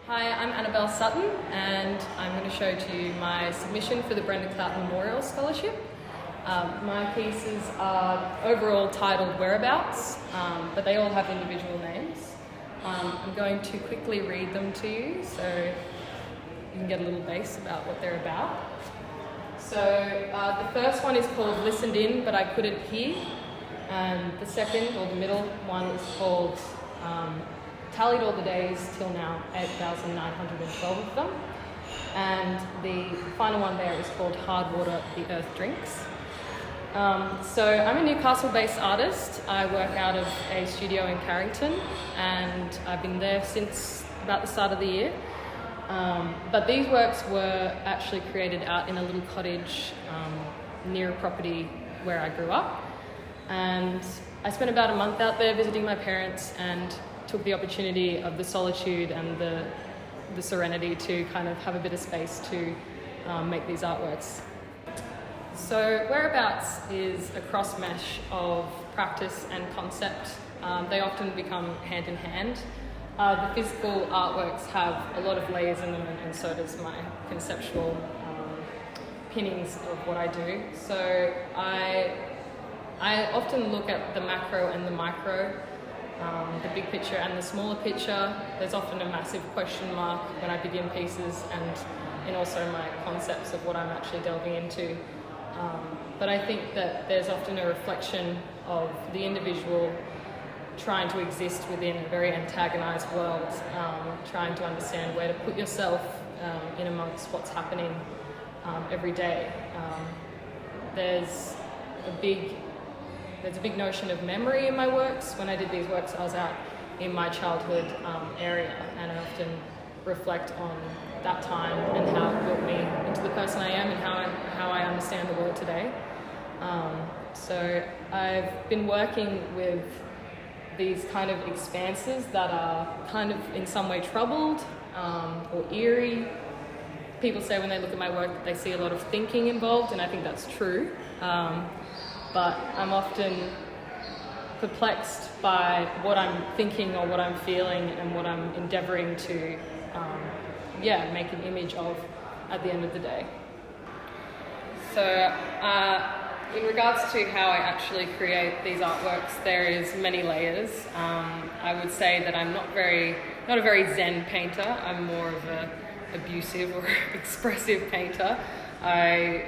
Hi, I'm Annabel Sutton and I'm going to show to you my submission for the Brenda Clouten Memorial Scholarship. My pieces are overall titled Whereabouts, but they all have individual names. I'm going to quickly read them to you so you can get a little base about what they're about. So the first one is called Listened In But I Couldn't Hear, and the second, or the middle one, is called Tallied All the Days Till Now, 8,912 of them. And the final one there is called Hard Water the Earth Drinks. So I'm a Newcastle-based artist. I work out of a studio in Carrington, and I've been there since about the start of the year. But these works were actually created out in a little cottage near a property where I grew up. And I spent about a month out there visiting my parents and took the opportunity of the solitude and the serenity to kind of have a bit of space to make these artworks. So Whereabouts is a cross mesh of practice and concept. They often become hand in hand. The physical artworks have a lot of layers in them, and so does my conceptual pinnings of what I do. So I often look at the macro and the micro, the big picture and the smaller picture. There's often a massive question mark when I begin pieces, and also my concepts of what I'm actually delving into. But I think that there's often a reflection of the individual trying to exist within a very antagonized world, trying to understand where to put yourself in amongst what's happening every day. There's a big notion of memory in my works. When I did these works, I was out in my childhood area, and I often reflect on that time and how it built me into the person I am and how I understand the world today. So I've been working with these kind of expanses that are kind of in some way troubled or eerie. People say when they look at my work that they see a lot of thinking involved, and I think that's true. But I'm often perplexed by what I'm thinking or what I'm feeling and what I'm endeavouring to make an image of at the end of the day. So in regards to how I actually create these artworks, there is many layers. I would say that I'm not a very zen painter. I'm more of a abusive or expressive painter. I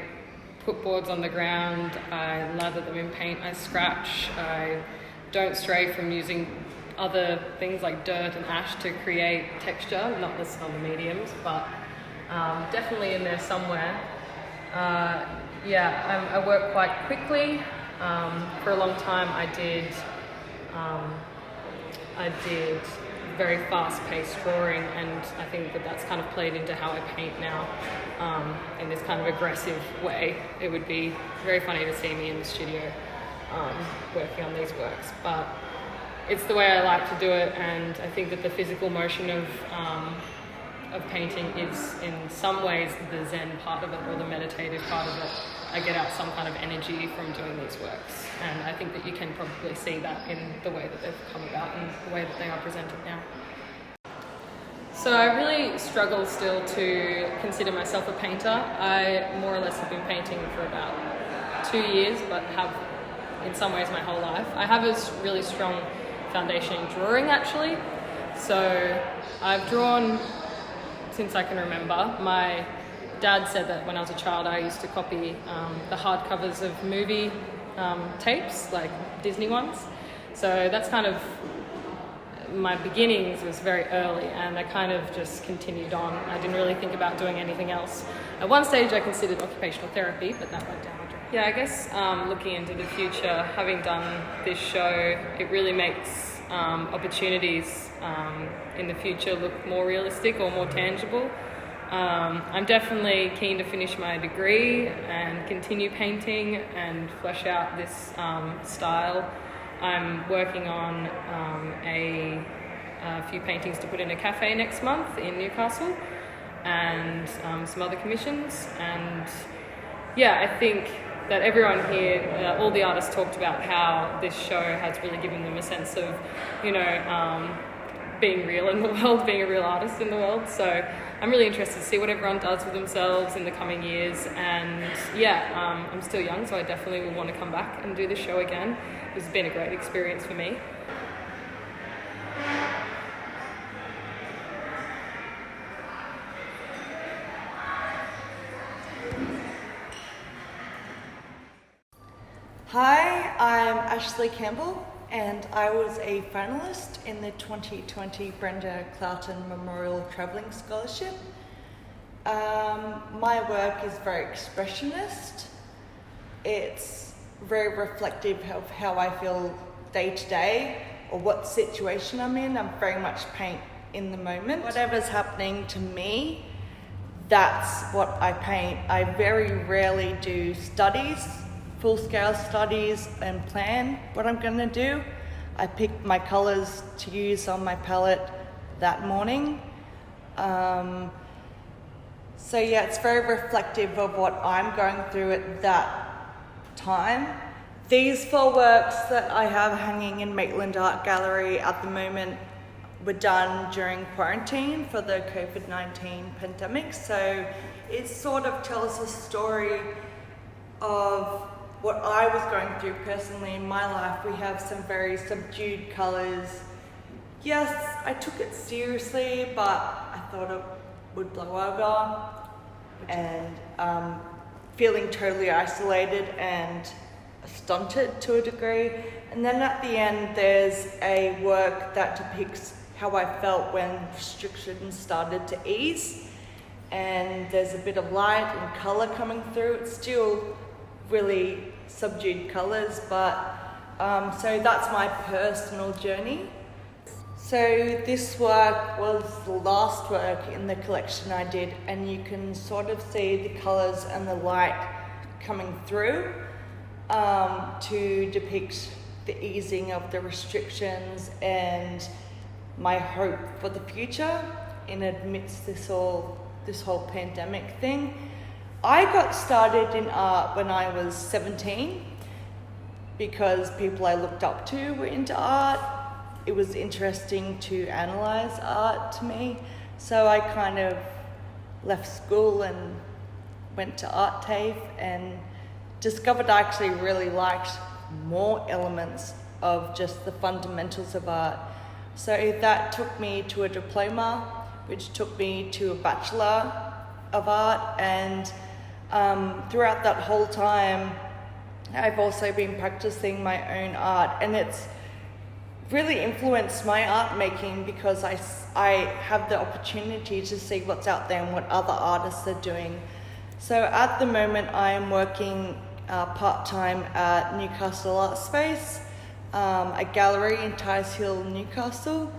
put boards on the ground, I lather them in paint, I scratch, I don't stray from using other things like dirt and ash to create texture, not listed on the mediums, but definitely in there somewhere. I work quite quickly. For a long time I did very fast-paced drawing, and I think that that's kind of played into how I paint now in this kind of aggressive way. It would be very funny to see me in the studio working on these works, but it's the way I like to do it, and I think that the physical motion of painting is in some ways the zen part of it, or the meditative part of it. I get out some kind of energy from doing these works, and I think that you can probably see that in the way that they've come about and the way that they are presented now. So I really struggle still to consider myself a painter. I more or less have been painting for about 2 years, but have in some ways my whole life. I have a really strong foundation in drawing actually. So I've drawn since I can remember. My dad said that when I was a child I used to copy the hardcovers of movie tapes, like Disney ones. So that's kind of my beginnings, was very early, and I kind of just continued on. I didn't really think about doing anything else. At one stage I considered occupational therapy, but that went down. Yeah, I guess looking into the future, having done this show, it really makes opportunities in the future look more realistic or more tangible. I'm definitely keen to finish my degree and continue painting and flesh out this style. I'm working on a few paintings to put in a cafe next month in Newcastle, and some other commissions. And yeah, I think that everyone here, all the artists talked about how this show has really given them a sense of, being real in the world, being a real artist in the world. So I'm really interested to see what everyone does with themselves in the coming years. And yeah, I'm still young, so I definitely will want to come back and do the show again. It's been a great experience for me. Hi, I'm Ashleigh Campbell, and I was a finalist in the 2020 Brenda Clouten Memorial Travelling Scholarship. My work is very expressionist. It's very reflective of how I feel day to day or what situation I'm in. I'm very much paint in the moment. Whatever's happening to me, that's what I paint. I very rarely do studies, full-scale studies, and plan what I'm going to do. I pick my colours to use on my palette that morning. So yeah, it's very reflective of what I'm going through at that time. These 4 works that I have hanging in Maitland Art Gallery at the moment were done during quarantine for the COVID-19 pandemic. So it sort of tells a story of what I was going through personally in my life. We have some very subdued colours. Yes, I took it seriously, but I thought it would blow over, and feeling totally isolated and stunted to a degree. And then at the end, there's a work that depicts how I felt when restrictions started to ease, and there's a bit of light and colour coming through. It's still really subdued colours, but so that's my personal journey. So this work was the last work in the collection I did, and you can sort of see the colours and the light coming through to depict the easing of the restrictions and my hope for the future in amidst this whole pandemic thing. I got started in art when I was 17 because people I looked up to were into art. It was interesting to analyse art to me. So I kind of left school and went to art TAFE and discovered I actually really liked more elements of just the fundamentals of art. So that took me to a diploma, which took me to a Bachelor of Art, and throughout that whole time, I've also been practicing my own art, and it's really influenced my art making because I have the opportunity to see what's out there and what other artists are doing. So at the moment, I am working part-time at Newcastle Art Space, a gallery in Tyres Hill, Newcastle,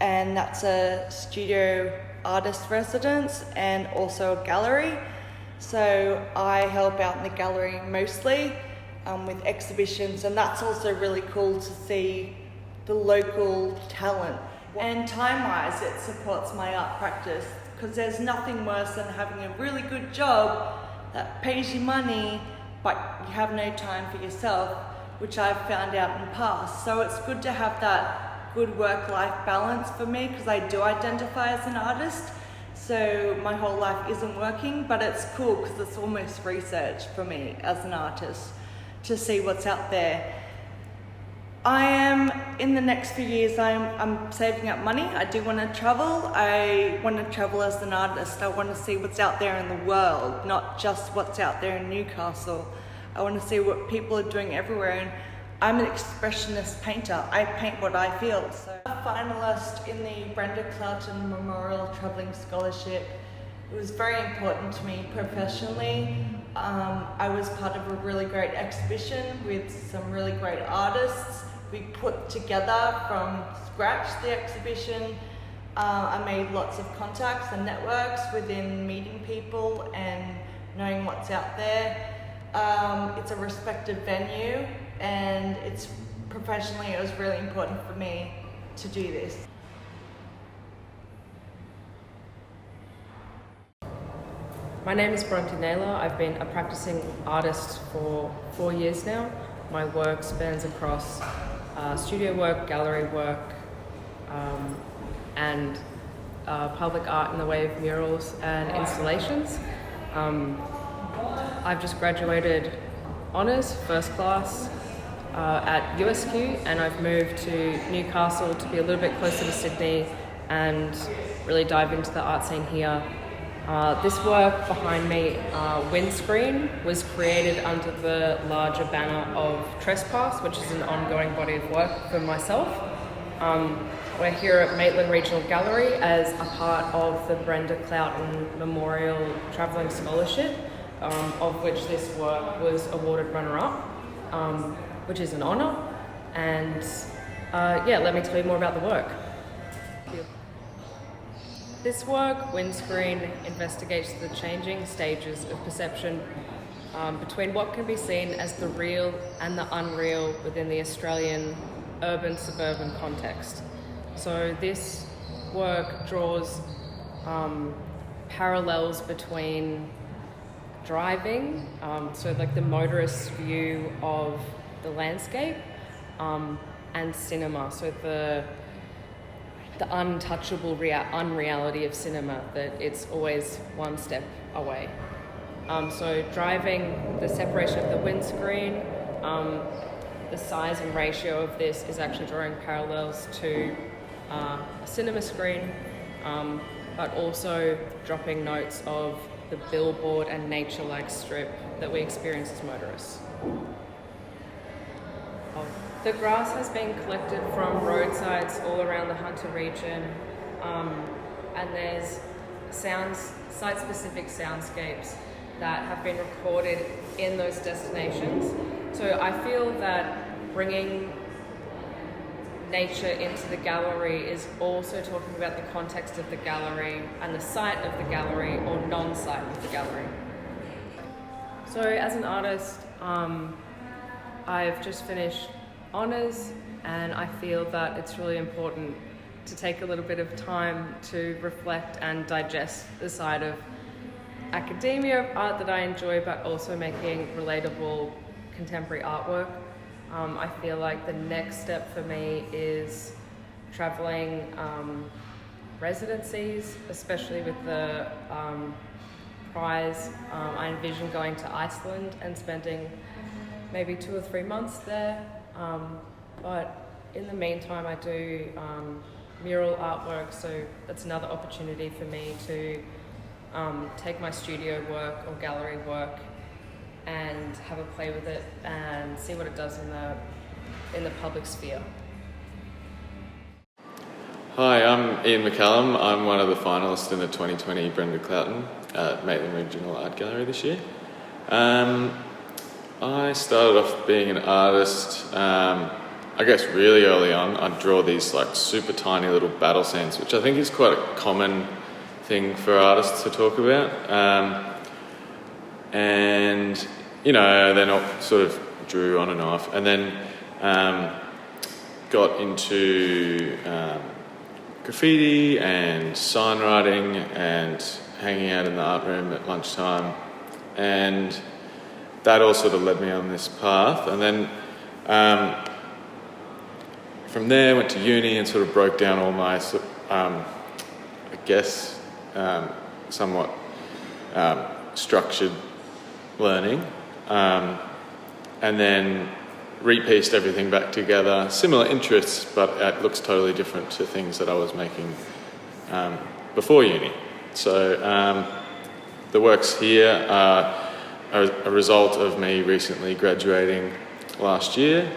and that's a studio artist residence and also a gallery. So I help out in the gallery mostly with exhibitions, and that's also really cool to see the local talent. And time-wise, it supports my art practice because there's nothing worse than having a really good job that pays you money, but you have no time for yourself, which I've found out in the past. So it's good to have that good work-life balance for me because I do identify as an artist. So my whole life isn't working, but it's cool because it's almost research for me as an artist to see what's out there. I am, in the next few years, I'm saving up money. I do want to travel. I want to travel as an artist. I want to see what's out there in the world, not just what's out there in Newcastle. I want to see what people are doing everywhere. And I'm an expressionist painter. I paint what I feel. So, a finalist in the Brenda Clouten Memorial Travelling Scholarship. It was very important to me professionally. I was part of a really great exhibition with some really great artists. We put together from scratch the exhibition. I made lots of contacts and networks within meeting people and knowing what's out there. It's a respected venue, and it's professionally, it was really important for me to do this. My name is Bronte Naylor. I've been a practicing artist for 4 years now. My work spans across studio work, gallery work, and public art in the way of murals and installations. I've just graduated honours, first class, at USQ, and I've moved to Newcastle to be a little bit closer to Sydney and really dive into the art scene here. This work behind me, Windscreen, was created under the larger banner of Trespass, which is an ongoing body of work for myself. We're here at Maitland Regional Gallery as a part of the Brenda Clouten Memorial Travelling Scholarship, of which this work was awarded runner-up, which is an honour. And let me tell you more about the work. This work, Windscreen, investigates the changing stages of perception between what can be seen as the real and the unreal within the Australian urban-suburban context. So this work draws parallels between driving, so like the motorist's view of the landscape, and cinema, so the untouchable unreality of cinema, that it's always one step away. So driving, the separation of the windscreen, the size and ratio of this is actually drawing parallels to a cinema screen, but also dropping notes of the billboard and nature-like strip that we experience as motorists. The grass has been collected from roadsides all around the Hunter region, and there's site-specific soundscapes that have been recorded in those destinations. So I feel that bringing nature into the gallery is also talking about the context of the gallery and the site of the gallery or non-site of the gallery. So as an artist, I've just finished honours, and I feel that it's really important to take a little bit of time to reflect and digest the side of academia of art that I enjoy, but also making relatable contemporary artwork. I feel like the next step for me is travelling residencies, especially with the prize. I envision going to Iceland and spending maybe 2 or 3 months there. But in the meantime, I do mural artwork, so that's another opportunity for me to take my studio work or gallery work and have a play with it and see what it does in the public sphere. Hi, I'm Ian McCallum. I'm one of the finalists in the 2020 Brenda Clouten at Maitland Regional Art Gallery this year. I started off being an artist, I guess really early on. I'd draw these like super tiny little battle scenes, which I think is quite a common thing for artists to talk about. And, you know, then I sort of drew on and off, and then got into graffiti and sign writing and hanging out in the art room at lunchtime. And that all sort of led me on this path. And then from there went to uni and sort of broke down all my, somewhat structured learning, and then repieced everything back together. Similar interests, but it looks totally different to things that I was making before uni. So the works here are a result of me recently graduating last year.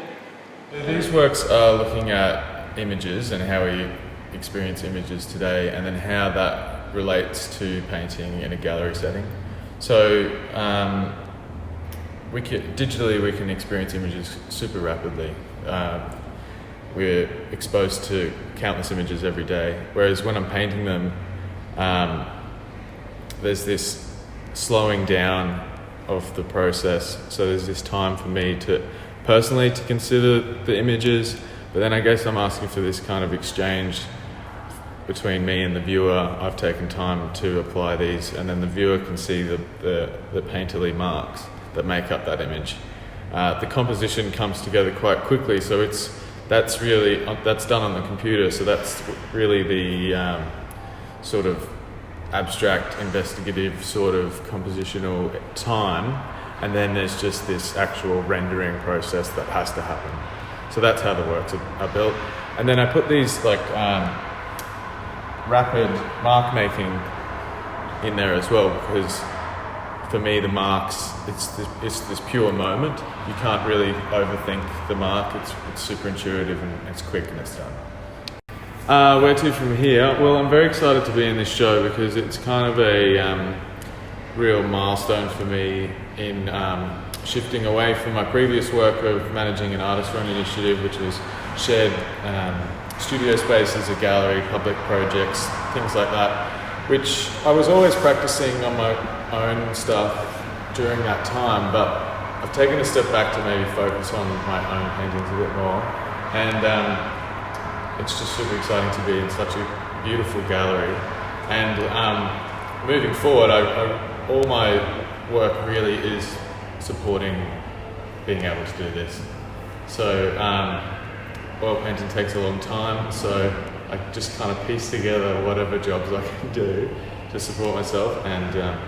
These works are looking at images and how we experience images today, and then how that relates to painting in a gallery setting. So digitally we can experience images super rapidly. We're exposed to countless images every day, whereas when I'm painting them, there's this slowing down of the process. So there's this time for me to personally to consider the images, but then I guess I'm asking for this kind of exchange between me and the viewer. I've taken time to apply these, and then the viewer can see the painterly marks that make up that image. The composition comes together quite quickly, so it's that's done on the computer, so that's really the sort of abstract, investigative sort of compositional time, and then there's just this actual rendering process that has to happen. So that's how the works are built. And then I put these like rapid mark making in there as well, because for me the marks, it's this pure moment. You can't really overthink the mark. It's super intuitive and it's quick and it's done. Where to from here? Well, I'm very excited to be in this show because it's kind of a real milestone for me in shifting away from my previous work of managing an artist-run initiative, which was shared studio spaces, a gallery, public projects, things like that, which I was always practicing on my own stuff during that time, but I've taken a step back to maybe focus on my own paintings a bit more, and it's just super exciting to be in such a beautiful gallery. And moving forward, all my work really is supporting being able to do this. So oil painting takes a long time, so I just kind of piece together whatever jobs I can do to support myself and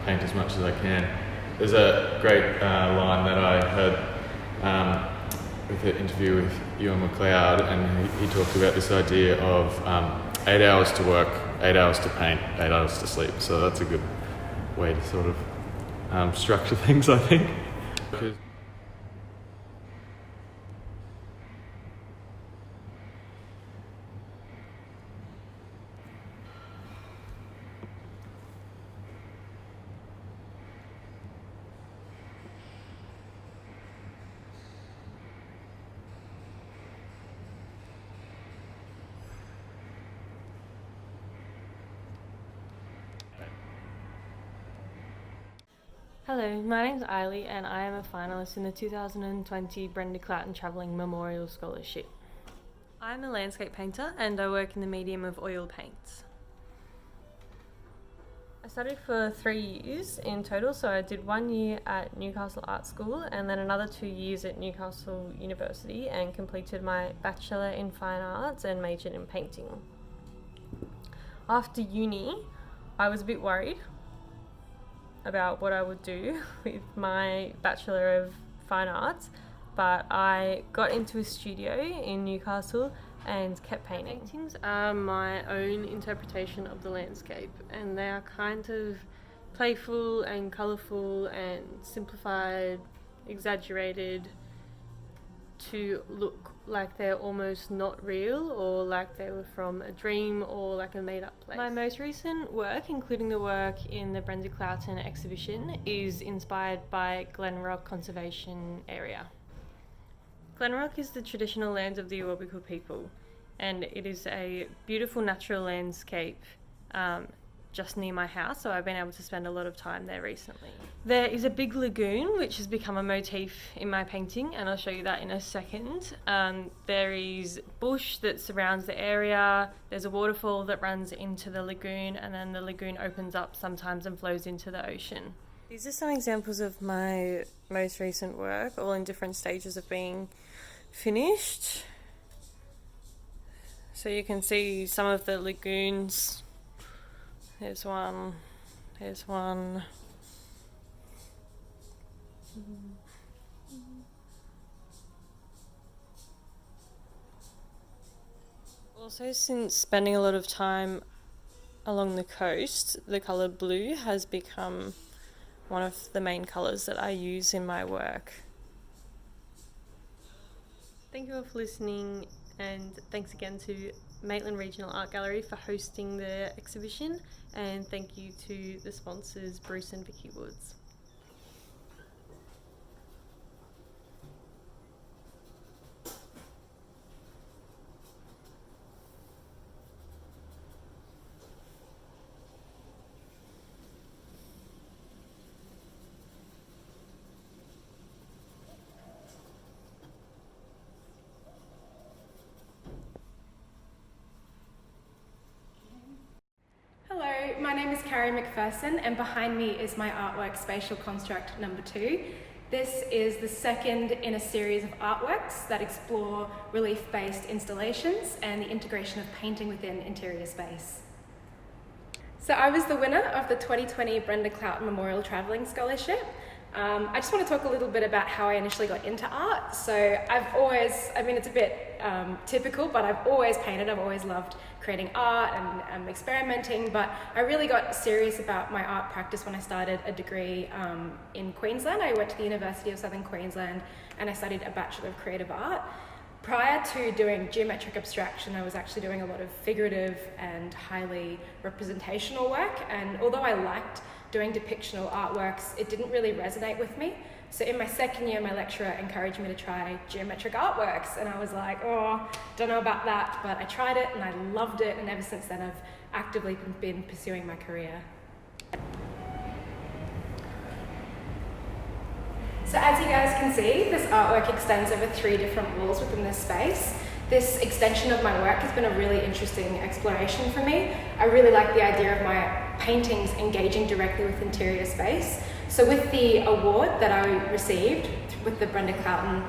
paint as much as I can. There's a great line that I heard with an interview with Ewan McLeod, and he talked about this idea of 8 hours to work, 8 hours to paint, 8 hours to sleep. So that's a good way to sort of structure things, I think. Hello, my name's Ileigh and I am a finalist in the 2020 Brenda Clouten Travelling Memorial Scholarship. I'm a landscape painter and I work in the medium of oil paints. I studied for 3 years in total, so I did 1 year at Newcastle Art School and then another 2 years at Newcastle University and completed my Bachelor in Fine Arts and majored in painting. After uni, I was a bit worried about what I would do with my Bachelor of Fine Arts, but I got into a studio in Newcastle and kept painting. Paintings are my own interpretation of the landscape, and they are kind of playful and colourful and simplified, exaggerated to look like they're almost not real or like they were from a dream or like a made up place. My most recent work, including the work in the Brenda Clouten exhibition, is inspired by Glenrock Conservation Area. Glenrock is the traditional land of the Awabakal people, and it is a beautiful natural landscape just near my house, so I've been able to spend a lot of time there recently. There is a big lagoon which has become a motif in my painting, and I'll show you that in a second. There is bush that surrounds the area, there's a waterfall that runs into the lagoon, and then the lagoon opens up sometimes and flows into the ocean. These are some examples of my most recent work, all in different stages of being finished. So you can see some of the lagoons. There's one. Also, since spending a lot of time along the coast, the colour blue has become one of the main colours that I use in my work. Thank you all for listening, and thanks again to Maitland Regional Art Gallery for hosting the exhibition, and thank you to the sponsors Bruce and Vicky Woods. Hello, my name is Karri McPherson, and behind me is my artwork Spatial Construct number 2. This is the second in a series of artworks that explore relief-based installations and the integration of painting within interior space. So I was the winner of the 2020 Brenda Clouten Memorial Travelling Scholarship. I just want to talk a little bit about how I initially got into art. So it's a bit typical, but I've always painted. I've always loved creating art and experimenting, but I really got serious about my art practice when I started a degree in Queensland. I went to the University of Southern Queensland and I studied a Bachelor of Creative Art. Prior to doing geometric abstraction, I was actually doing a lot of figurative and highly representational work, and although I liked doing depictional artworks, it didn't really resonate with me. So in my second year, my lecturer encouraged me to try geometric artworks, and I was like, don't know about that, but I tried it and I loved it, and ever since then I've actively been pursuing my career. So as you guys can see, this artwork extends over 3 different walls within this space. This extension of my work has been a really interesting exploration for me. I really like the idea of my paintings engaging directly with interior space. So with the award that I received with the Brenda Clouten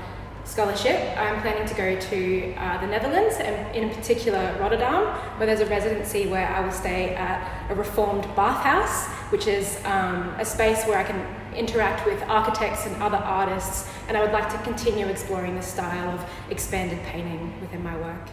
Scholarship, I'm planning to go to the Netherlands, and in particular Rotterdam, where there's a residency where I will stay at a reformed bathhouse, which is a space where I can interact with architects and other artists, and I would like to continue exploring the style of expanded painting within my work.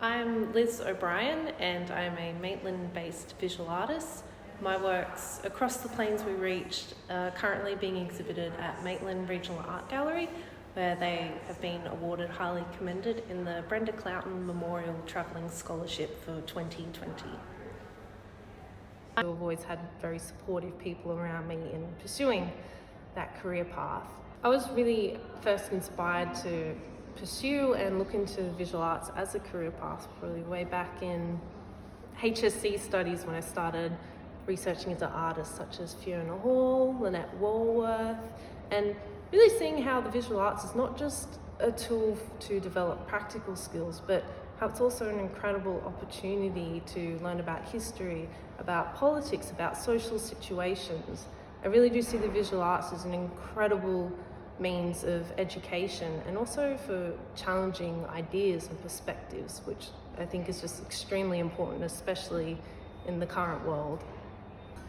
I'm Liz O'Brien and I'm a Maitland-based visual artist. My works across the plains we reached are currently being exhibited at Maitland Regional Art Gallery, where they have been awarded highly commended in the Brenda Clouten Memorial Travelling Scholarship for 2020. I've always had very supportive people around me in pursuing that career path. I was really first inspired to pursue and look into visual arts as a career path probably way back in HSC studies when I started researching into artists such as Fiona Hall, Lynette Walworth, and really seeing how the visual arts is not just a tool to develop practical skills, but how it's also an incredible opportunity to learn about history, about politics, about social situations. I really do see the visual arts as an incredible means of education and also for challenging ideas and perspectives, which I think is just extremely important, especially in the current world.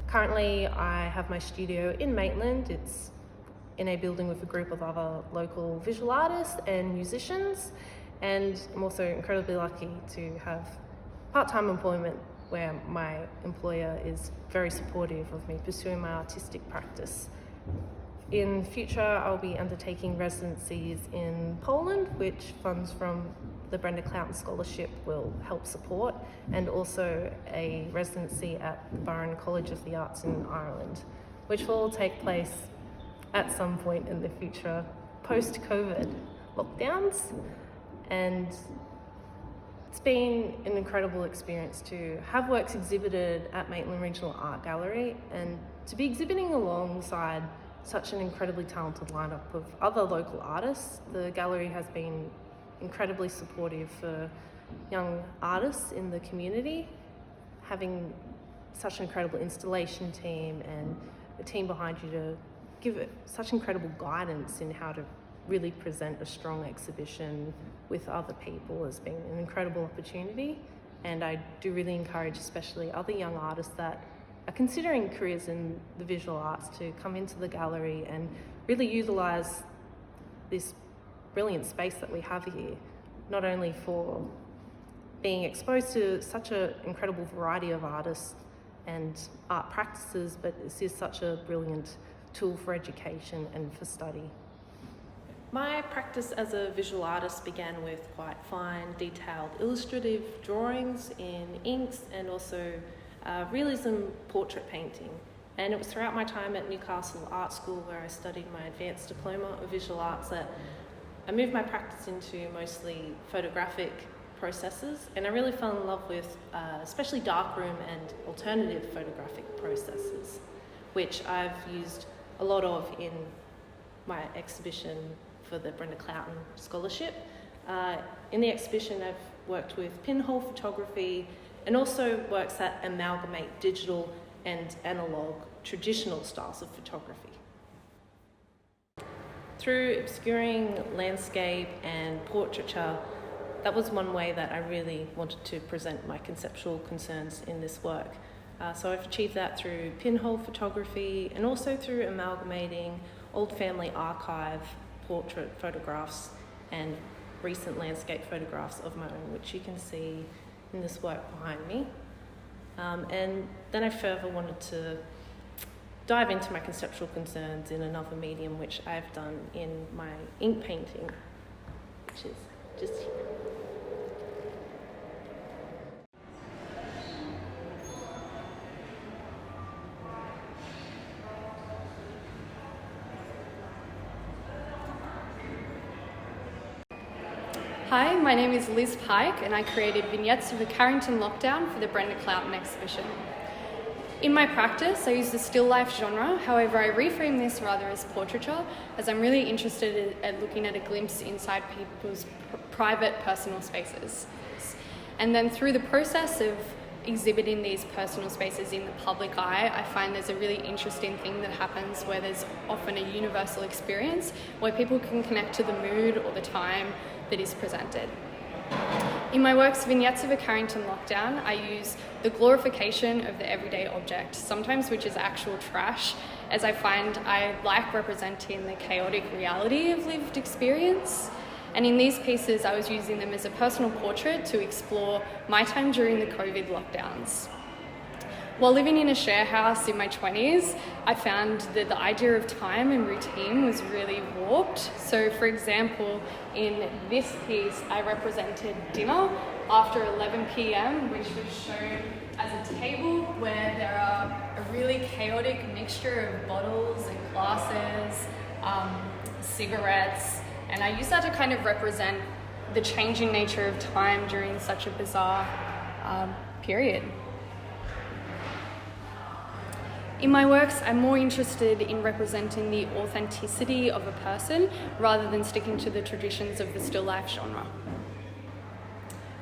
Currently, I have my studio in Maitland. It's in a building with a group of other local visual artists and musicians, and I'm also incredibly lucky to have part-time employment where my employer is very supportive of me pursuing my artistic practice. In future, I'll be undertaking residencies in Poland, which funds from the Brenda Clouten Scholarship will help support, and also a residency at the Burren College of the Arts in Ireland, which will all take place at some point in the future, post-COVID lockdowns. And it's been an incredible experience to have works exhibited at Maitland Regional Art Gallery and to be exhibiting alongside such an incredibly talented lineup of other local artists. The gallery has been incredibly supportive for young artists in the community, having such an incredible installation team and a team behind you to give it such incredible guidance in how to really present a strong exhibition with other people has been an incredible opportunity. And I do really encourage especially other young artists that are considering careers in the visual arts to come into the gallery and really utilise this brilliant space that we have here, not only for being exposed to such an incredible variety of artists and art practices, but this is such a brilliant tool for education and for study. My practice as a visual artist began with quite fine, detailed illustrative drawings in inks and also realism portrait painting. And it was throughout my time at Newcastle Art School, where I studied my advanced diploma of visual arts, that I moved my practice into mostly photographic processes, and I really fell in love with especially darkroom and alternative photographic processes, which I've used a lot of in my exhibition for the Brenda Clouten Scholarship. In the exhibition, I've worked with pinhole photography and also works that amalgamate digital and analogue traditional styles of photography. Through obscuring landscape and portraiture, that was one way that I really wanted to present my conceptual concerns in this work. So I've achieved that through pinhole photography and also through amalgamating old family archive portrait photographs and recent landscape photographs of my own, which you can see in this work behind me. And then I further wanted to dive into my conceptual concerns in another medium, which I've done in my ink painting, which is just here. Hi, my name is Liz Pike and I created vignettes of the Carrington lockdown for the Brenda Clouten exhibition. In my practice, I use the still life genre, however I reframe this rather as portraiture, as I'm really interested at looking at a glimpse inside people's private personal spaces. And then through the process of exhibiting these personal spaces in the public eye, I find there's a really interesting thing that happens where there's often a universal experience where people can connect to the mood or the time that is presented. In my works, Vignettes of a Carrington Lockdown, I use the glorification of the everyday object, sometimes which is actual trash, as I find I like representing the chaotic reality of lived experience. And in these pieces, I was using them as a personal portrait to explore my time during the COVID lockdowns. While living in a share house in my 20s, I found that the idea of time and routine was really warped. So for example, in this piece, I represented dinner after 11 p.m, which was shown as a table where there are a really chaotic mixture of bottles and glasses, cigarettes, and I use that to kind of represent the changing nature of time during such a bizarre period. In my works, I'm more interested in representing the authenticity of a person rather than sticking to the traditions of the still life genre.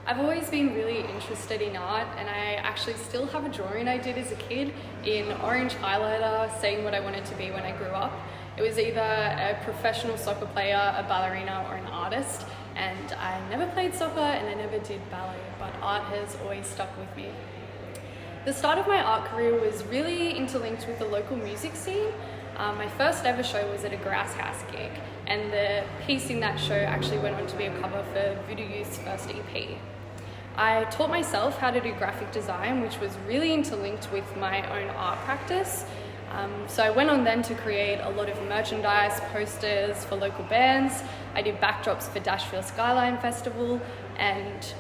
I've always been really interested in art, and I actually still have a drawing I did as a kid in orange highlighter saying what I wanted to be when I grew up. It was either a professional soccer player, a ballerina, or an artist, and I never played soccer and I never did ballet, but art has always stuck with me. The start of my art career was really interlinked with the local music scene. My first ever show was at a Grouse House gig, and the piece in that show actually went on to be a cover for Voodoo Youth's first EP. I taught myself how to do graphic design, which was really interlinked with my own art practice. So I went on then to create a lot of merchandise, posters for local bands. I did backdrops for Dashville Skyline Festival and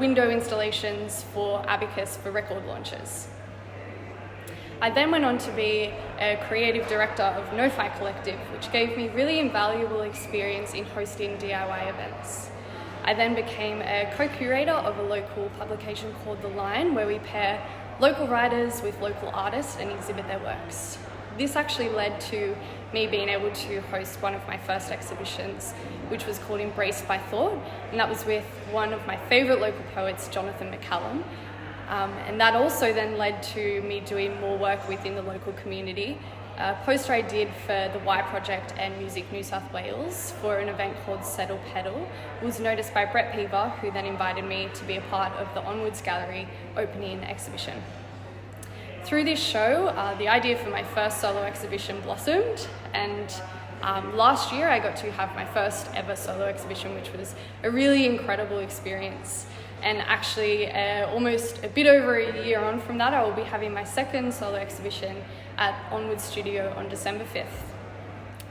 window installations for Abacus for record launches. I then went on to be a creative director of No-Fi Collective, which gave me really invaluable experience in hosting DIY events. I then became a co-curator of a local publication called The Line, where we pair local writers with local artists and exhibit their works. This actually led to me being able to host one of my first exhibitions, which was called Embraced by Thought, and that was with one of my favourite local poets, Jonathan McCallum. And that also then led to me doing more work within the local community. A poster I did for the Y Project and Music New South Wales for an event called Settle Pedal was noticed by Brett Peaver, who then invited me to be a part of the Onwards Gallery opening exhibition. Through this show, the idea for my first solo exhibition blossomed, and last year I got to have my first ever solo exhibition, which was a really incredible experience. And actually, almost a bit over a year on from that, I will be having my second solo exhibition at Onwards Studio on December 5th.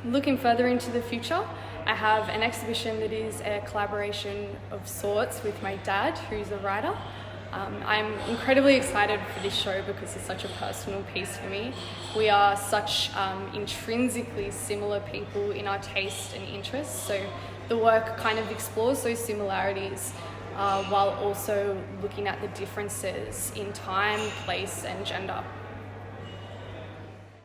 Looking further into the future, I have an exhibition that is a collaboration of sorts with my dad, who's a writer. I'm incredibly excited for this show because it's such a personal piece for me. We are such intrinsically similar people in our taste and interests, so the work kind of explores those similarities while also looking at the differences in time, place, and gender.